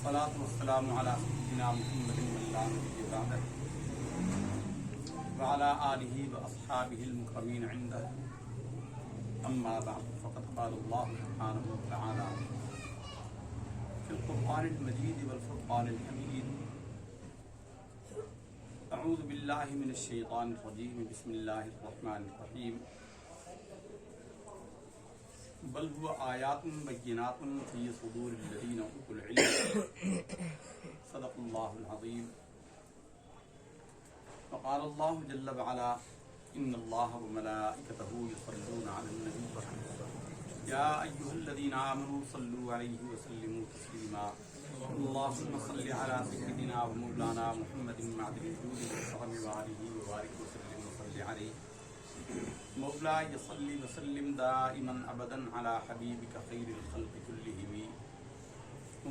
والصلاة والسلام على سيدنا محمد لا نبي بعده وعلى آله وأصحابه المكرمين عنده. أما بعد فقد قال الله سبحانه وتعالى في القرآن المجيد والفرقان الحميد: أعوذ بالله من الشيطان الرجيم، بسم الله الرحمن الرحيم. بل هو آیات بینات فی صدور الذین اوتوا العلم. صدق اللہ العظیم. وقال اللہ جل وعلا: ان اللہ وملائکتہ یصلون علی النبی یا ایھا الذین آمنوا صلوا علیہ وسلموا تسلیما. اللهم صل علی سیدنا ومولانا محمد معدن الجود والکرم وآلہ وبارک وسلم وصل علیہ. مولاي صل وسلم دائما ابدا على حبيبك خير الخلق كلهم،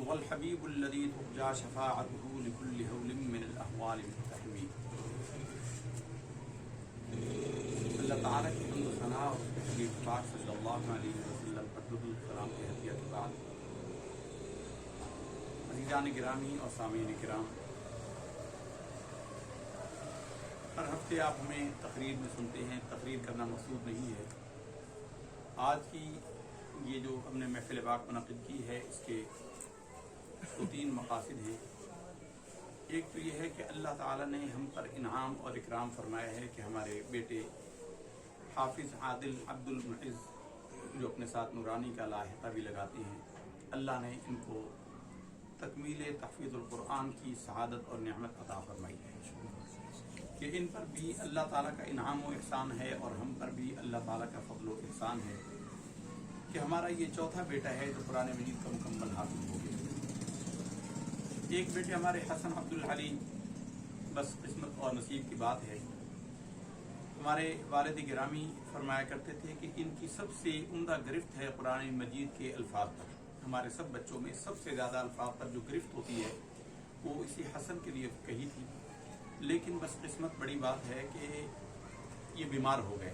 هو الحبيب الذي ترجى شفاعته لكل هول من الاهوال مقتحم. اللہ تعالیٰ کی حمد و ثنا اور حبیب پاک صلی اللہ علیہ وسلم پر درود السلام کے ہدیہ کے بعد، عزیزان گرامی اور سامعین کرام، ہر ہفتے آپ ہمیں تقریر میں سنتے ہیں. تقریر کرنا مقصود نہیں ہے. آج کی یہ جو ہم نے محفل پاک منعقد کی ہے، اس کے دو تین مقاصد ہیں. ایک تو یہ ہے کہ اللہ تعالیٰ نے ہم پر انعام اور اکرام فرمایا ہے کہ ہمارے بیٹے حافظ عادل عبد المعز جو اپنے ساتھ نورانی کا لاحقہ بھی لگاتے ہیں، اللہ نے ان کو تکمیل تحفیظ القرآن کی سعادت اور نعمت عطا فرمائی ہے کہ ان پر بھی اللہ تعالیٰ کا انعام و احسان ہے اور ہم پر بھی اللہ تعالیٰ کا فضل و احسان ہے کہ ہمارا یہ چوتھا بیٹا ہے جو قرآن مجید کا مکمل حافظ ہو گیا. ایک بیٹے ہمارے حسن عبد العلی، بس قسمت اور نصیب کی بات ہے. ہمارے والد گرامی فرمایا کرتے تھے کہ ان کی سب سے عمدہ گرفت ہے قرآن مجید کے الفاظ پر. ہمارے سب بچوں میں سب سے زیادہ الفاظ پر جو گرفت ہوتی ہے وہ اسی حسن کے لیے کہی تھی. لیکن بس قسمت بڑی بات ہے کہ یہ بیمار ہو گئے.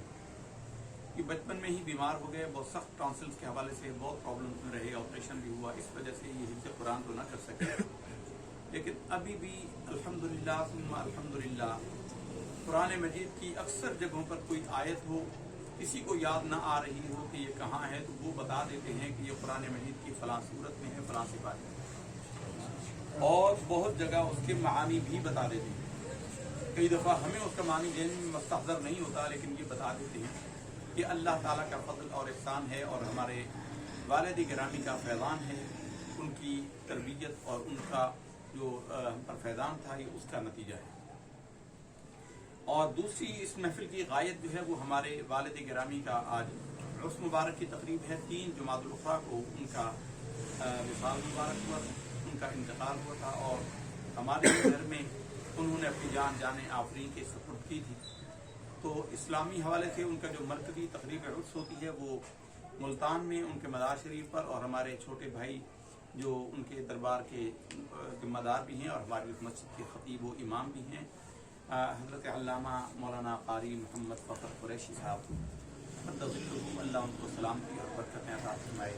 یہ بچپن میں ہی بیمار ہو گئے. بہت سخت ٹانسلز کے حوالے سے بہت پرابلم میں رہے. آپریشن بھی ہوا. اس وجہ سے یہ حفظ قرآن تو نہ کر سکے. لیکن ابھی بھی الحمدللہ ثم الحمدللہ قرآن مجید کی اکثر جگہوں پر کوئی آیت ہو، کسی کو یاد نہ آ رہی ہو کہ یہ کہاں ہے، تو وہ بتا دیتے ہیں کہ یہ قرآن مجید کی فلاں صورت میں ہے، فلاں صفات میں. اور بہت جگہ اس کے معانی بھی بتا دیتے ہیں. کئی دفعہ ہمیں اس کا معنی ذہن میں مستحضر نہیں ہوتا، لیکن یہ بتا دیتے ہیں کہ اللہ تعالیٰ کا فضل اور احسان ہے اور ہمارے والد گرامی کا فیضان ہے. ان کی تربیت اور ان کا جو ہم پر فیضان تھا، یہ اس کا نتیجہ ہے. اور دوسری اس محفل کی غایت جو ہے وہ ہمارے والد گرامی کا آج عرس مبارک کی تقریب ہے. 3 جمادی الاخری کو ان کا وصال مبارک ہوا تھا، ان کا انتقال ہوا تھا، اور ہمارے گھر میں انہوں نے اپنی جان آفرین کے سپرد کی تھی. تو اسلامی حوالے سے ان کا جو مرکزی تقریب عرس ہوتی ہے وہ ملتان میں ان کے مزار شریف پر، اور ہمارے چھوٹے بھائی جو ان کے دربار کے ذمہ دار بھی ہیں اور ہماری اس مسجد کے خطیب و امام بھی ہیں، حضرت علامہ مولانا قاری محمد فخر قریشی صاحب، اللہ ان کو سلامتی اور برکتیں عطا فرمائے.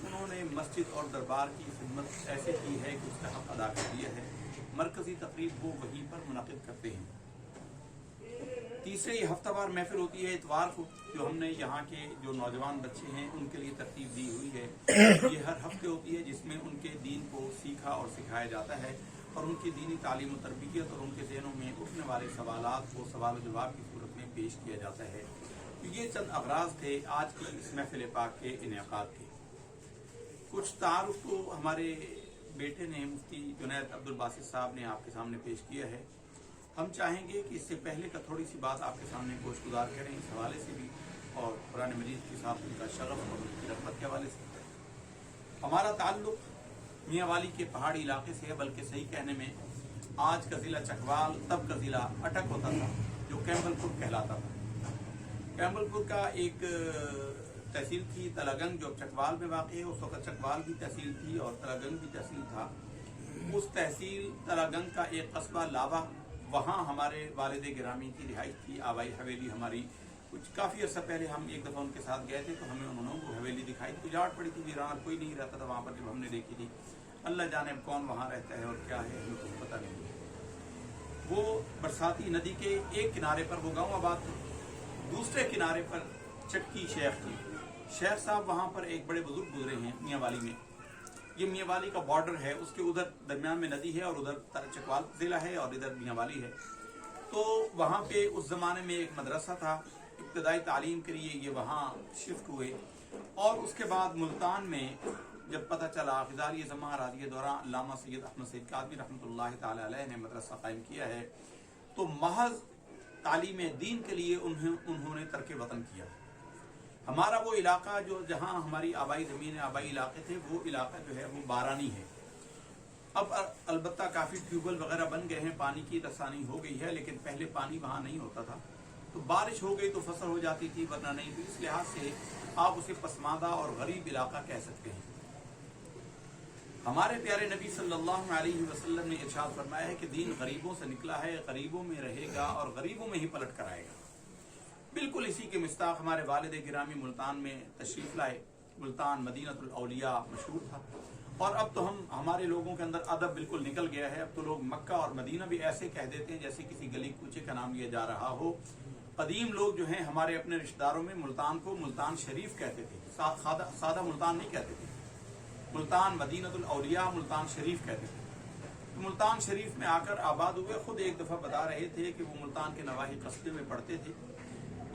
انہوں نے مسجد اور دربار کی خدمت ایسے کی ہے کہ اس کا حق ادا کر دیا ہے. مرکزی تقریب وہ وہیں پر منعقد کرتے ہیں. تیسرے یہ ہفتہ وار محفل ہوتی ہے اتوار کو، جو ہم نے یہاں کے جو نوجوان بچے ہیں ان کے لیے ترتیب دی ہوئی ہے. یہ ہر ہفتے ہوتی ہے جس میں ان کے دین کو سیکھا اور سکھایا جاتا ہے اور ان کی دینی تعلیم و تربیت اور ان کے ذہنوں میں اٹھنے والے سوالات کو سوال و جواب کی صورت میں پیش کیا جاتا ہے. یہ چند اغراض تھے آج کی اس محفل پاک کے انعقاد کے. کچھ تعارف تو ہمارے بیٹے نے مفتی جنید عبد الباسط صاحب نے آپ کے سامنے پیش کیا ہے. ہم چاہیں گے کہ اس سے پہلے کا تھوڑی سی بات آپ کے سامنے گوش گزار کریں اس حوالے سے بھی، اور قرآن مجید کے ساتھ ان کا شرف اور ان کی رغبت کے حوالے سے. ہمارا تعلق میاں والی کے پہاڑی علاقے سے ہے، بلکہ صحیح کہنے میں آج کا ضلع چکوال تب کا ضلع اٹک ہوتا تھا، جو کیمبل پور کہلاتا تھا. کیمبل پور کا ایک تحصیل تھی تلاگنگ جو چکوال میں واقع ہے. اس وقت چکوال بھی تحصیل تھی اور تلاگنگ بھی تحصیل تھا. اس تحصیل تلاگنگ کا ایک قصبہ لاوا، وہاں ہمارے والد گرامی کی رہائش تھی. آبائی حویلی ہماری کچھ کافی عرصہ پہلے ہم ایک دفعہ ان کے ساتھ گئے تھے تو ہمیں انہوں نے وہ حویلی دکھائی. اجاڑ پڑی تھی، ویران، کوئی نہیں رہتا تھا وہاں پر جب ہم نے دیکھی تھی. अल्लाह जाने कौन वहाँ रहता है और क्या है, हमें कुछ पता नहीं है। वो बरसाती नदी के एक किनारे पर वो गाँव आबाद थे, दूसरे किनारे पर चटकी शेख थी। शेख साहब वहाँ पर एक बड़े बुजुर्ग गुजरे हैं मियाँ वाली में। ये मियाँ वाली का बॉर्डर है, उसके उधर दरमियान में नदी है और उधर चकवाल जिला है और इधर मियाँ वाली है। तो वहाँ पे उस ज़माने में एक मदरसा था, इब्तदाई तालीम के लिए ये वहाँ शिफ्ट हुए। और उसके बाद मुल्तान में जब पता चला ग़िज़ारी ज़मा राज़ी दौरान अल्लामा सैयद अहमद सईद कादवी रहमतुल्लाह ताला अलैह ने मदरसा कायम किया है, तो महज तालीम दीन के लिए उन्होंने तर्क वतन किया। हमारा वो इलाका जो जहाँ हमारी आबाई ज़मीन आबाई इलाके थे, वो इलाका जो है वो बारानी है। अब अलबत्ता काफ़ी ट्यूबवेल वगैरह बन गए हैं, पानी की रसानी हो गई है, लेकिन पहले पानी वहाँ नहीं होता था। तो बारिश हो गई तो फसल हो जाती थी, वरना नहीं। तो इस लिहाज से आप उसे पसमादा और गरीब इलाका कह सकते हैं। हमारे प्यारे नबी सल्लल्लाहु अलैहि वसल्लम ने इरशाद फरमाया है कि दीन गरीबों से निकला है, गरीबों में रहेगा और गरीबों में ही पलट कर आएगा। बिल्कुल इसी के मिस्ताक हमारे वालिद गिरामी मुल्तान में तशरीफ लाए। मुल्तान मदीनतुल औलिया मशहूर था, और अब तो हमारे लोगों के अंदर अदब बिल्कुल निकल गया है। अब तो लोग मक्का और मदीना भी ऐसे कह देते हैं जैसे किसी गली कूचे का नाम लिया जा रहा हो। कदीम लोग जो हैं हमारे अपने रिश्तेदारों में मुल्तान को मुल्तान शरीफ कहते थे, सादा मुल्तान नहीं कहते थे। मुल्तान मदीनतुल औलिया मुल्तान शरीफ कहते थे। तो मुल्तान शरीफ में आकर आबाद हुए। खुद एक दफ़ा बता रहे थे कि वो मुल्तान के नवाही कस्बे में पढ़ते थे,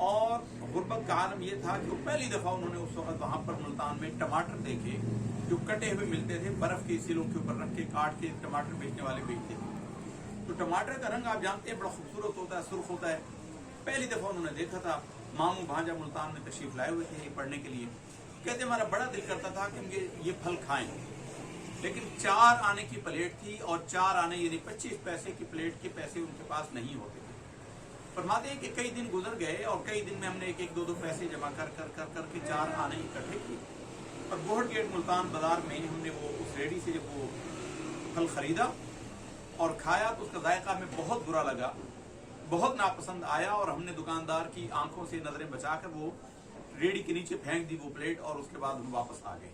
और गुर्बत का आलम यह था कि वो पहली दफ़ा उन्होंने उस वक्त वहाँ पर मुल्तान में टमाटर देखे जो कटे हुए मिलते थे, बर्फ़ के सिलों के ऊपर रख के काट के टमाटर बेचने वाले बेचते थे। तो टमाटर का रंग आप जानते हैं बड़ा खूबसूरत होता है, सुर्ख होता है। पहली दफ़ा उन्होंने देखा था। मामू भांजा मुल्तान में तशरीफ लाए हुए थे पढ़ने के लिए। कहते हमारा बड़ा दिल करता था कि हम ये फल खाएं, लेकिन 4 आने की प्लेट थी और 4 आने यानी 25 पैसे की प्लेट के पैसे उनके पास नहीं होते थे। फरमाते हैं कि कई दिन गुजर गए और कई दिन में हमने एक एक 2 पैसे जमा करके 4 आने इकट्ठे किए, और बोहट गेट मुल्तान बाजार में हमने वो उस रेडी से जब वो फल खरीदा और खाया तो उसका जायका हमें बहुत बुरा लगा, बहुत नापसंद आया, और हमने दुकानदार की आंखों से नजरें बचाकर वो रेडी के नीचे फेंक दी वो प्लेट, और उसके बाद हम वापस आ गए।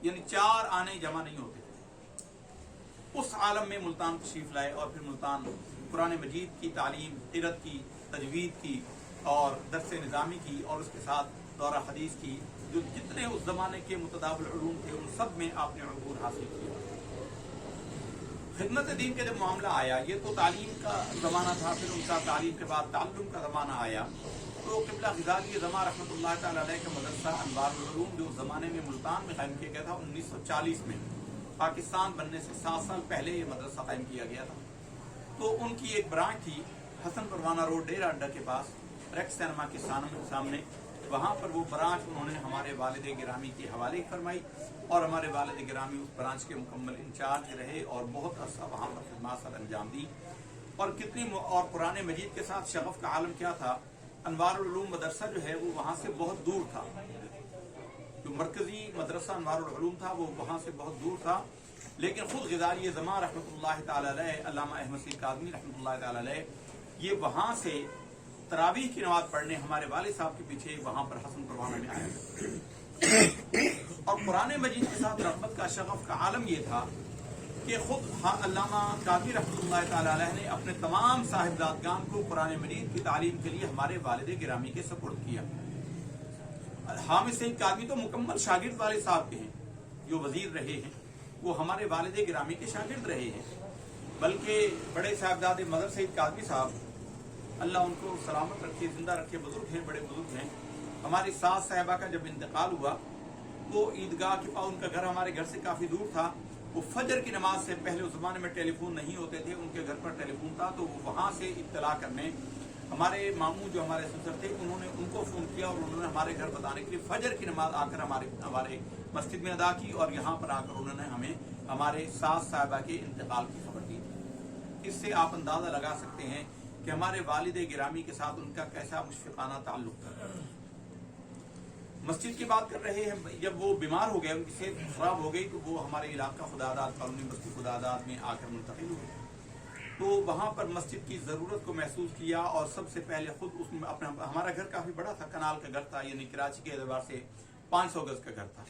यानी 4 आने जमा नहीं होते थे। उस आलम में मुल्तान तशरीफ लाए और फिर मुल्तान कुरान मजीद की तालीम, तिरत की, तजवीद की और दर्स निज़ामी की, और उसके साथ दौरा हदीस की, जो जितने उस जमाने के मुतदाबिल उलूम थे उन सब में आपने अबूर हासिल किया। खिदमत दीन का जब मामला आया, ये तो तालीम का ज़माना था, फिर उनका तालीम के बाद ताल्लुम का ज़माना आया, तो क़िबला ग़िज़ाली ज़मा रहमतुल्लाह ताला अलैह का मदरसा अनवारुल उलूम जो उस ज़माने में मुल्तान में कायम किया गया था 1940 में, पाकिस्तान बनने से 7 साल पहले ये मदरसा कायम किया गया था। तो उनकी एक ब्रांच थी हसन परवाना रोड डेरा अड्डा के पास रेक्स सिनेमा के सामने। वहाँ पर वो ब्रांच उन्होंने हमारे वालिद गिरामी के हवाले फरमाई, और हमारे वालिद गिरामी उस ब्रांच के मुकम्मल इंचार्ज रहे और बहुत अरसा वहाँ पर खिदमत अंजाम दी। और और कुरान मजीद के साथ शगफ का आलम क्या था, अनवारुल उलूम मदरसा जो है वो वहाँ से बहुत दूर था। जो मरकजी मदरसा अनवारुल उलूम था वो वहाँ से बहुत दूर था, लेकिन खुद ग़िज़ाली ज़मा रहमतुल्लाह ताला अलैह, अल्लामा अहमद सईद कादवी रहमतुल्लाह ताला अलैह, ये वहाँ से तरावीह की नमाज पढ़ने हमारे वालिद साहब के पीछे वहाँ पर हसन परवाना में आया। और कुरान मजीद के साथ रग़बत का शगफ का आलम ये था कि खुद अल्लामा कादवी रहमतुल्लाह ताला अलैह ने अपने तमाम साहिबजादगान को कुरान मजीद की तालीम के लिए हमारे वालिद गिरामी के सपुर्द किया। हामिद सईद कादवी तो मुकम्मल शागिर्द वालिद साहब के हैं, जो वजीर रहे हैं वो हमारे वालिद गिरामी के शागिर्द रहे हैं। बल्कि बड़े साहिबजादे मदर सईद कादवी साहब, अल्लाह उनको सलामत रखे, जिंदा रखे, बुजुर्ग हैं, बड़े बुजुर्ग हैं। हमारी सास साहिबा का जब इंतकाल हुआ तो ईदगाह के पास, उनका घर हमारे घर से काफ़ी दूर था, वो फजर की नमाज से पहले, उस ज़माने में टेलीफोन नहीं होते थे, उनके घर पर टेलीफोन था, तो वो वहाँ से इत्तला करने हमारे मामू जो हमारे ससुर थे उन्होंने उनको फ़ोन किया और उन्होंने हमारे घर बताने के लिए फजर की नमाज आकर हमारे मस्जिद में अदा की, और यहाँ पर आकर उन्होंने हमें हमारे सास साहिबा के इंतकाल की खबर दी। इससे आप अंदाज़ा लगा सकते हैं कि हमारे वालिद गिरामी के साथ उनका कैसा मुशफ़िक़ाना ताल्लुक़ था। मस्जिद की बात कर रहे हैं, जब वो बीमार हो गए, उनकी सेहत खराब हो गई, तो वो हमारे इलाका खुदादाद कॉलोनी बस्ती खुदादाद में आकर मुंतकिल हुए। तो वहाँ पर मस्जिद की ज़रूरत को महसूस किया, और सबसे पहले खुद उसमें अपना, हमारा घर काफ़ी बड़ा था, कनाल का घर था, यानी कराची के एतबार से 500 गज का घर था,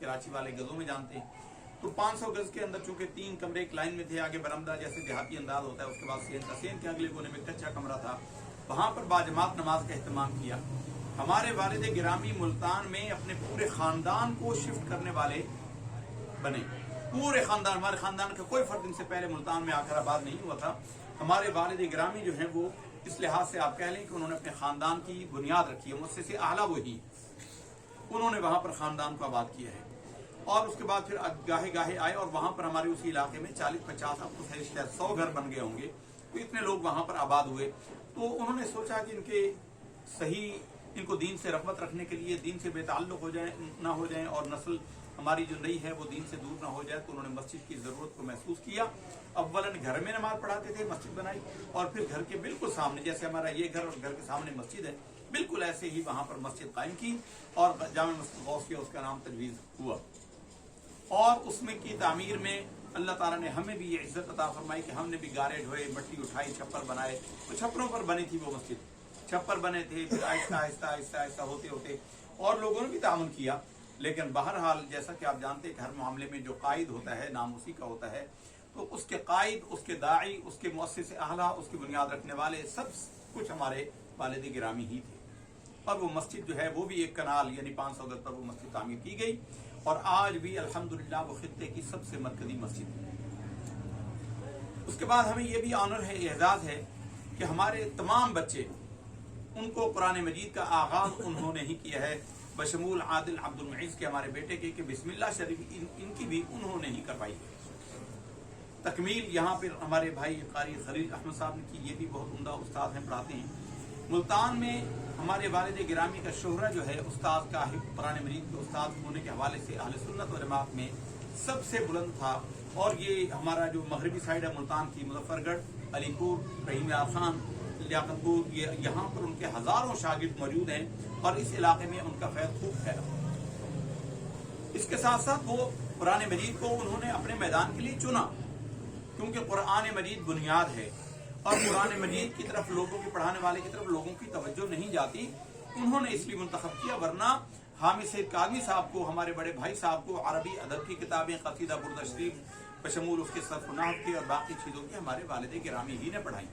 कराची वाले गजों में जानते हैं। तो 500 गज के अंदर चूंकि 3 कमरे एक लाइन में थे, आगे बरामदा जैसे देहाती अंदाज होता है, उसके बाद सेन के अगले कोने में एक अच्छा कमरा था, वहां पर बाजमात नमाज का एहतमाम किया। हमारे वालिद गिरामी मुल्तान में अपने पूरे खानदान को शिफ्ट करने वाले बने। पूरे खानदान, हमारे खानदान का कोई फर्द इनसे पहले मुल्तान में आकर आबाद नहीं हुआ था। हमारे वालिद गिरामी जो हैं वो इस लिहाज से आप कह लें कि उन्होंने अपने खानदान की बुनियाद रखी है, मुझसे से आला वही उन्होंने वहां पर खानदान को आबाद किया है। और उसके बाद फिर गाहे गाहे आए और वहां पर हमारे उसी इलाके में 40-50 अब तो 100 घर बन गए होंगे, तो इतने लोग वहां पर आबाद हुए। तो उन्होंने सोचा कि इनको दीन से रग़बत रखने के लिए, दीन से बेताल्लुक़ हो जाए ना हो जाए और नस्ल हमारी जो नई है वो दीन से दूर ना हो जाए, तो उन्होंने मस्जिद की ज़रूरत को महसूस किया। अव्वलन घर में नमाज पढ़ाते थे, मस्जिद बनाई, और फिर घर के बिल्कुल सामने, जैसे हमारा ये घर और घर के सामने मस्जिद है, बिल्कुल ऐसे ही वहां पर मस्जिद कायम की और जामे मस्जिद गौसिया उसका नाम तजवीज़ हुआ। और उसमें की तामीर में अल्लाह ताला ने हमें भी ये इज्जत अता फरमाई कि हमने भी गारे ढोए, मट्टी उठाई, छप्पर बनाए। तो छप्परों पर बनी थी वो मस्जिद, छप्पर बने थे, फिर आहिस्ता आहिस्ता आहिस्ता आहिस्ता होते होते और लोगों ने भी तामुन किया। लेकिन बहरहाल जैसा कि आप जानते हैं, हर मामले में जो कायद होता है नाम उसी का होता है, तो उसके कायद, उसके दाई, उसके मुअस्सिस आला, उसकी बुनियाद रखने वाले सब कुछ हमारे वालिद गिरामी ही थे। और वो मस्जिद जो है वो भी एक कनाल यानी 500 गज पर वो मस्जिद तामीर की गई और आज भी अल्हम्दुलिल्लाह वो खित्ते की सबसे मरकजी मस्जिद है। उसके बाद हमें ये भी ऑनर है, एजाज है कि हमारे तमाम बच्चे, उनको कुरान मजीद का आगाज उन्होंने ही किया है, बशमूल आदिल अब्दुल मुईज़ के हमारे बेटे के, कि बिस्मिल्लाह शरीफ इनकी भी उन्होंने ही करवाई है। तकमील यहाँ पर हमारे भाई कारी खलील अहमद साहब ने की, ये भी बहुत उम्दा उस्ताद हैं, पढ़ाते हैं। मुल्तान में हमारे वालिद गिरामी का शोहरा जो है उस्ताद का, कुरान मजीद के उस्ताद होने के हवाले से अहले सुन्नत व जमात में सबसे बुलंद था। और ये हमारा जो मगरबी साइड है मुल्तान की, मुजफ्फरगढ़, अलीपुर, रहीम खान, लियाकतपुर, ये यहाँ पर उनके हजारों शागिर्द मौजूद हैं और इस इलाके में उनका फैज़ खूब फैला। इसके साथ साथ वो कुरान मजीद को उन्होंने अपने मैदान के लिए चुना, क्योंकि कुरान मजीद बुनियाद है और कुरान मजीद की तरफ लोगों की, पढ़ाने वाले की तरफ लोगों की तवज्जो नहीं जाती, उन्होंने इसलिए मुंतखब किया। वरना हामिद सईद काज़मी साहब को, हमारे बड़े भाई साहब को अरबी अदब की किताबें, कसीदा बुर्दा शरीफ बशमूल उसके सरफ नाहव की और बाकी चीज़ों की हमारे वालिद गिरामी ही ने पढ़ाई।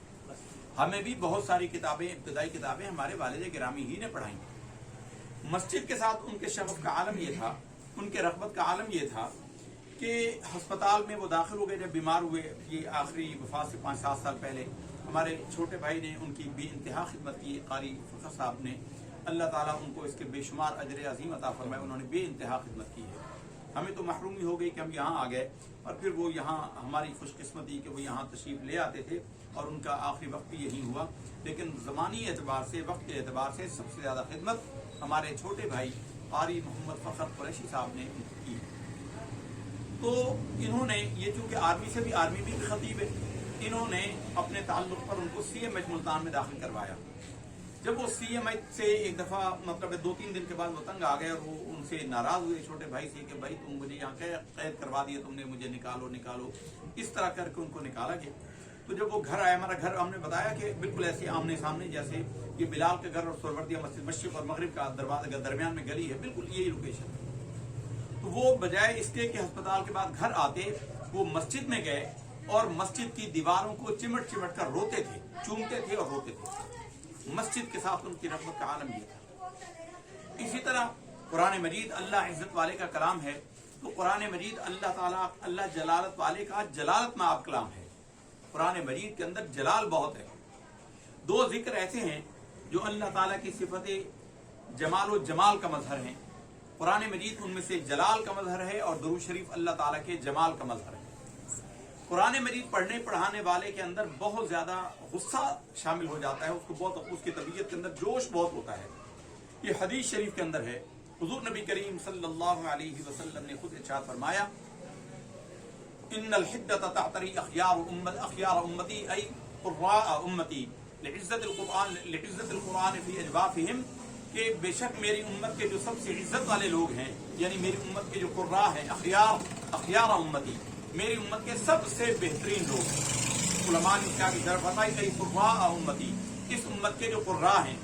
हमें भी बहुत सारी किताबें, इब्तदाई किताबें हमारे वालिद गिरामी ही ने पढ़ाई। मस्जिद के साथ उनके शगफ का आलम ये था, उनके रग़बत का आलम ये था कि अस्पताल में वो दाखिल हो गए जब बीमार हुए। ये आखिरी वफात से 5-7 साल पहले हमारे छोटे भाई ने उनकी बेइंतहा खिदमत की, कारी फ़खर साहब ने, अल्लाह ताला उनको इसके बेशुमार अजर अजीम अता फरमाए। उन्होंने बेइंतहा खिदमत की है। हमें तो महरूमी हो गई कि हम यहाँ आ गए, और फिर वो यहाँ हमारी खुशकिस्मती कि वो यहाँ तशरीफ़ ले आते थे और उनका आखिरी वक्त भी यही हुआ। लेकिन ज़मानी एतबार से, वक्त के एतबार से सबसे ज़्यादा खिदमत हमारे छोटे भाई कारी मोहम्मद फ़खर कुरैशी साहब ने की। तो इन्होंने, ये चूँकि आर्मी से भी, आर्मी भी खतीब है, इन्होंने अपने ताल्लुक़ पर उनको CMH मुल्तान में दाखिल करवाया। जब वो CMH से एक दफ़ा, मतलब 2-3 दिन के बाद वो तंग आ गए और वो उनसे नाराज़ हुए छोटे भाई से कि भाई तुम मुझे यहाँ कैद करवा दिए तुमने, मुझे निकालो निकालो, इस तरह करके उनको निकाला गया। तो जब वो घर आए, हमारा घर, हमने बताया कि बिल्कुल ऐसे आमने सामने, जैसे ये बिलाल के घर और सोहरवर्दिया मस्जिद, मशरिक़ और मगरिब का दरवाजा दरमियान में गली है, बिल्कुल यही लोकेशन है। तो वो बजाय इसके कि अस्पताल के बाद घर आते, वो मस्जिद में गए और मस्जिद की दीवारों को चिमट चिमट कर रोते थे, चूमते थे और रोते थे। मस्जिद के साथ उनकी रग़बत का आलम ये था। इसी तरह कुरान मजीद अल्लाह इज़्ज़त वाले का कलाम है, तो कुरान मजीद अल्लाह ताला, अल्लाह जलालत वाले का जलालत में आप कलाम है। कुरान मजीद के अंदर जलाल बहुत है। 2 जिक्र ऐसे हैं जो अल्लाह ताला की सिफत जमाल व जमाल का मजहर है। कुरान मजीद उनमें से जलाल का मजहर है और दुरूद शरीफ अल्लाह ताला के जमाल का मजहर है। कुरान मजीद पढ़ने पढ़ाने वाले के अंदर बहुत ज्यादा गुस्सा शामिल हो जाता है, उसको बहुत, उसकी तबीयत के अंदर जोश बहुत होता है। ये हदीस शरीफ के अंदर है, हुजूर नबी करीम सल्लल्लाहु अलैहि वसल्लम ने खुद इरशाद फरमाया, इन्नल हिद्दत तअतरी अखयार उम्मती ऐ कुर्रा उम्मती लिइज्जतिल कुरान फी अजवाफिहिम, कि बेशक मेरी उम्मत के जो सबसे इज्जत वाले लोग हैं, यानी मेरी उम्मत के जो कुर्रा हैं, अखयार उम्मती, मेरी उम्मत के सबसे बेहतरीन लोग। उलमा ने क्या की तरफ फरमाई, ऐ कुर्रा उम्मती, इस उम्मत के जो कुर्रा हैं,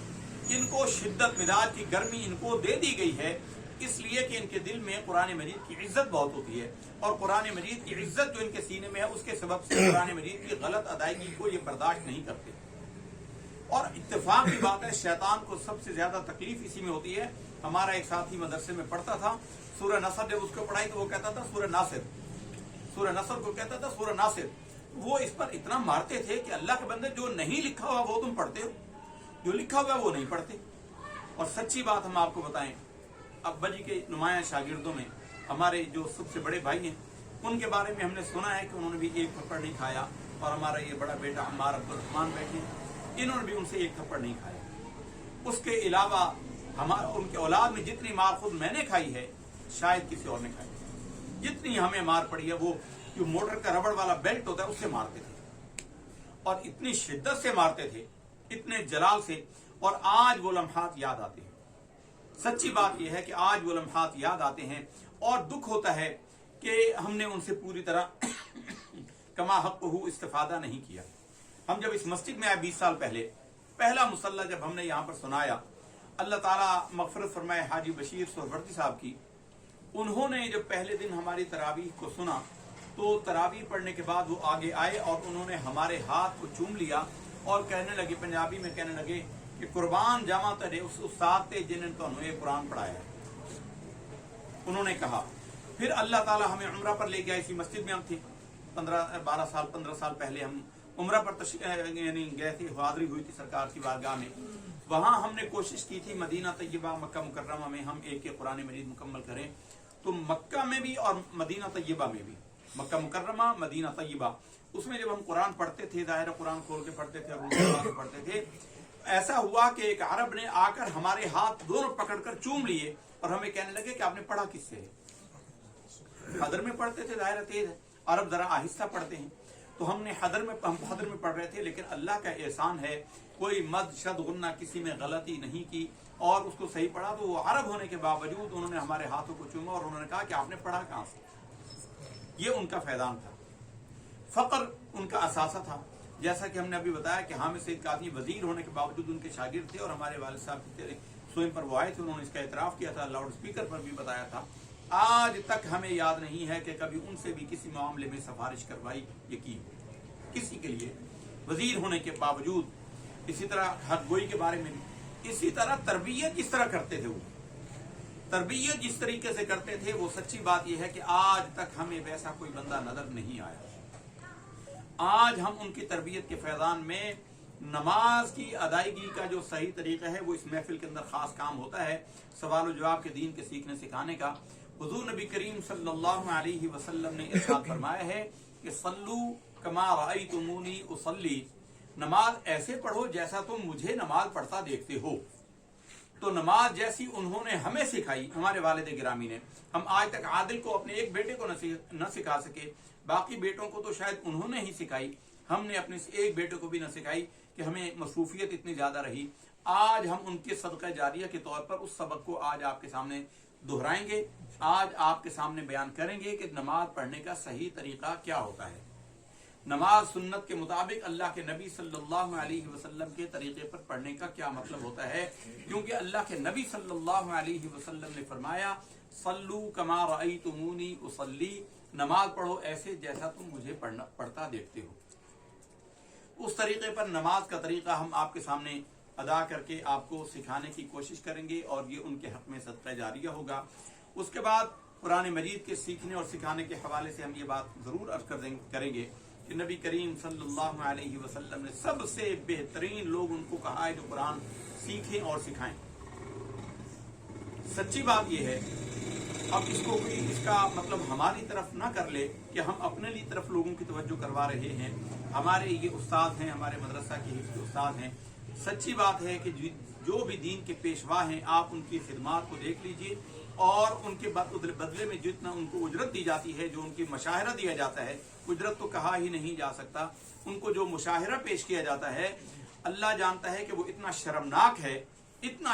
इनको शिद्दत मिजाज की गर्मी इनको दे दी गई है, اس لیے کہ ان کے دل میں قرآن مجید کی عزت بہت ہوتی ہے، اور قرآن مجید کی عزت جو ان کے سینے میں ہے اس کے سبب سے قرآن مجید کی غلط ادائیگی کو یہ برداشت نہیں کرتے۔ اور اتفاق کی بات ہے، شیطان کو سب سے زیادہ تکلیف اسی میں ہوتی ہے۔ ہمارا ایک ساتھی مدرسے میں پڑھتا تھا، سورہ نصر جب اس کو پڑھائی تو وہ کہتا تھا سورہ ناصر، سورہ نصر کو کہتا تھا سورہ ناصر۔ وہ اس پر اتنا مارتے تھے کہ اللہ کے بندے جو نہیں لکھا ہوا وہ تم پڑھتے ہو، جو لکھا ہوا وہ نہیں پڑھتے۔ اور سچی بات ہم آپ کو بتائیں، ابا جی کے نمایاں شاگردوں میں ہمارے جو سب سے بڑے بھائی ہیں، ان کے بارے میں ہم نے سنا ہے کہ انہوں نے بھی ایک تھپڑ نہیں کھایا، اور ہمارا یہ بڑا بیٹا عمار عبدالرحمان بیٹھے، انہوں نے بھی ان سے ایک تھپڑ نہیں کھایا۔ اس کے علاوہ ان کے اولاد میں جتنی مار خود میں نے کھائی ہے شاید کسی اور نے کھائی ہے۔ جتنی ہمیں مار پڑی ہے وہ جو موٹر کا ربڑ والا بیلٹ ہوتا ہے اس سے مارتے تھے، اور اتنی شدت سے مارتے تھے، اتنے جلال سے، اور آج وہ لمحات یاد آتے ہیں۔ سچی بات یہ ہے کہ آج وہ لمحات یاد آتے ہیں، اور دکھ ہوتا ہے کہ ہم نے ان سے پوری طرح کما حق ہو استفادہ نہیں کیا۔ ہم جب اس مسجد میں آئے 20 سال پہلے، پہلا مصلی جب ہم نے یہاں پر سنایا، اللہ تعالیٰ مغفرت فرمائے حاجی بشیر سہروردی صاحب کی، انہوں نے جب پہلے دن ہماری تراویح کو سنا تو تراویح پڑھنے کے بعد وہ آگے آئے اور انہوں نے ہمارے ہاتھ کو چوم لیا اور کہنے لگے، پنجابی میں کہنے لگے کہ قربان جاواں تیرے اس استاد تے جنہوں نے تانوں یہ قرآن پڑھایا ہے۔ انہوں نے کہا، پھر اللہ تعالیٰ ہمیں عمرہ پر لے گیا، اسی مسجد میں ہم تھے 15 سال پہلے ہم عمرہ پر یعنی گئے تھے، حاضری ہوئی تھی سرکار کی بارگاہ میں۔ وہاں ہم نے کوشش کی تھی مدینہ طیبہ مکہ مکرمہ میں ہم ایک قرآن مجید مکمل کریں، تو مکہ میں بھی اور مدینہ طیبہ میں بھی، مکہ مکرمہ مدینہ طیبہ، اس میں جب ہم قرآن پڑھتے تھے، ظاہر قرآن کھول کے پڑھتے تھے اور پڑھتے تھے، ایسا ہوا کہ ایک عرب نے آ کر ہمارے ہاتھ دونوں پکڑ کر چوم لیے اور ہمیں کہنے لگے کہ آپ نے پڑھا کس سے ہے؟ حضر میں پڑھتے تھے، ظاہر تیز ہے، عرب ذرا آہستہ پڑھتے ہیں، تو ہم حضر میں پڑھ رہے تھے، لیکن اللہ کا احسان ہے کوئی مد شد غنہ کسی میں غلطی نہیں کی اور اس کو صحیح پڑھا، تو وہ عرب ہونے کے باوجود انہوں نے ہمارے ہاتھوں کو چوما اور انہوں نے کہا کہ آپ نے پڑھا کہاں سے؟ یہ ان کا فیضان تھا، فقر ان کا اثاثہ تھا۔ جیسا کہ ہم نے ابھی بتایا کہ حامد سید قادری وزیر ہونے کے باوجود ان کے شاگرد تھے، اور ہمارے والد صاحب کی سوئم پر وہ آئے تھے، انہوں نے اس کا اعتراف کیا تھا، لاؤڈ اسپیکر پر بھی بتایا تھا۔ آج تک ہمیں یاد نہیں ہے کہ کبھی ان سے بھی کسی معاملے میں سفارش کروائی یہ کی کسی کے لیے، وزیر ہونے کے باوجود۔ اسی طرح حق گوئی کے بارے میں بھی اسی طرح تربیت جس طرح کرتے تھے، وہ تربیت جس طریقے سے کرتے تھے، وہ سچی بات یہ ہے کہ آج تک ہمیں ویسا کوئی بندہ نظر نہیں آیا۔ آج ہم ان کی تربیت کے فیضان میں نماز کی ادائیگی کا جو صحیح طریقہ ہے وہ اس محفل کے اندر خاص کام ہوتا ہے، سوال و جواب کے دین کے سیکھنے سکھانے کا۔ حضور نبی کریم صلی اللہ علیہ وسلم نے ارشاد فرمایا ہے کہ صلو کما رأیتمونی اصلی، نماز ایسے پڑھو جیسا تم مجھے نماز پڑھتا دیکھتے ہو۔ تو نماز جیسی انہوں نے ہمیں سکھائی، ہمارے والد گرامی نے، ہم آج تک عادل کو اپنے ایک بیٹے کو نہ سکھا سکے، باقی بیٹوں کو تو شاید انہوں نے ہی سکھائی، ہم نے اپنے ایک بیٹے کو بھی نہ سکھائی، کہ ہمیں مصروفیت اتنی زیادہ رہی۔ آج ہم ان کے صدقہ جاریہ کے طور پر اس سبق کو آج آپ کے سامنے دہرائیں گے، آج آپ کے سامنے بیان کریں گے کہ نماز پڑھنے کا صحیح طریقہ کیا ہوتا ہے۔ نماز سنت کے مطابق اللہ کے نبی صلی اللہ علیہ وسلم کے طریقے پر پڑھنے کا کیا مطلب ہوتا ہے، کیونکہ اللہ کے نبی صلی اللہ علیہ وسلم نے فرمایا صلو کما رأیتمونی اصلی، نماز پڑھو ایسے جیسا تم مجھے پڑھتا دیکھتے ہو۔ اس طریقے پر نماز کا طریقہ ہم آپ کے سامنے ادا کر کے آپ کو سکھانے کی کوشش کریں گے، اور یہ ان کے حق میں صدقہ جاریہ ہوگا۔ اس کے بعد قرآن مجید کے سیکھنے اور سکھانے کے حوالے سے ہم یہ بات ضرور عرض کریں گے کہ نبی کریم صلی اللہ علیہ وسلم نے سب سے بہترین لوگ ان کو کہا ہے جو قرآن سیکھیں اور سکھائیں۔ سچی بات یہ ہے، اب اس کو کوئی اس کا مطلب ہماری طرف نہ کر لے کہ ہم اپنے لیے طرف لوگوں کی توجہ کروا رہے ہیں، ہمارے یہ استاد ہیں، ہمارے مدرسہ کے حفظ کے استاد ہیں۔ سچی بات ہے کہ جو بھی دین کے پیشوا ہیں آپ ان کی خدمات کو دیکھ لیجئے، اور ان کے بدلے میں جتنا ان کو اجرت دی جاتی ہے، جو ان کی مشاہرہ دیا جاتا ہے، اجرت تو کہا ہی نہیں جا سکتا، ان کو جو مشاہرہ پیش کیا جاتا ہے، اللہ جانتا ہے کہ وہ اتنا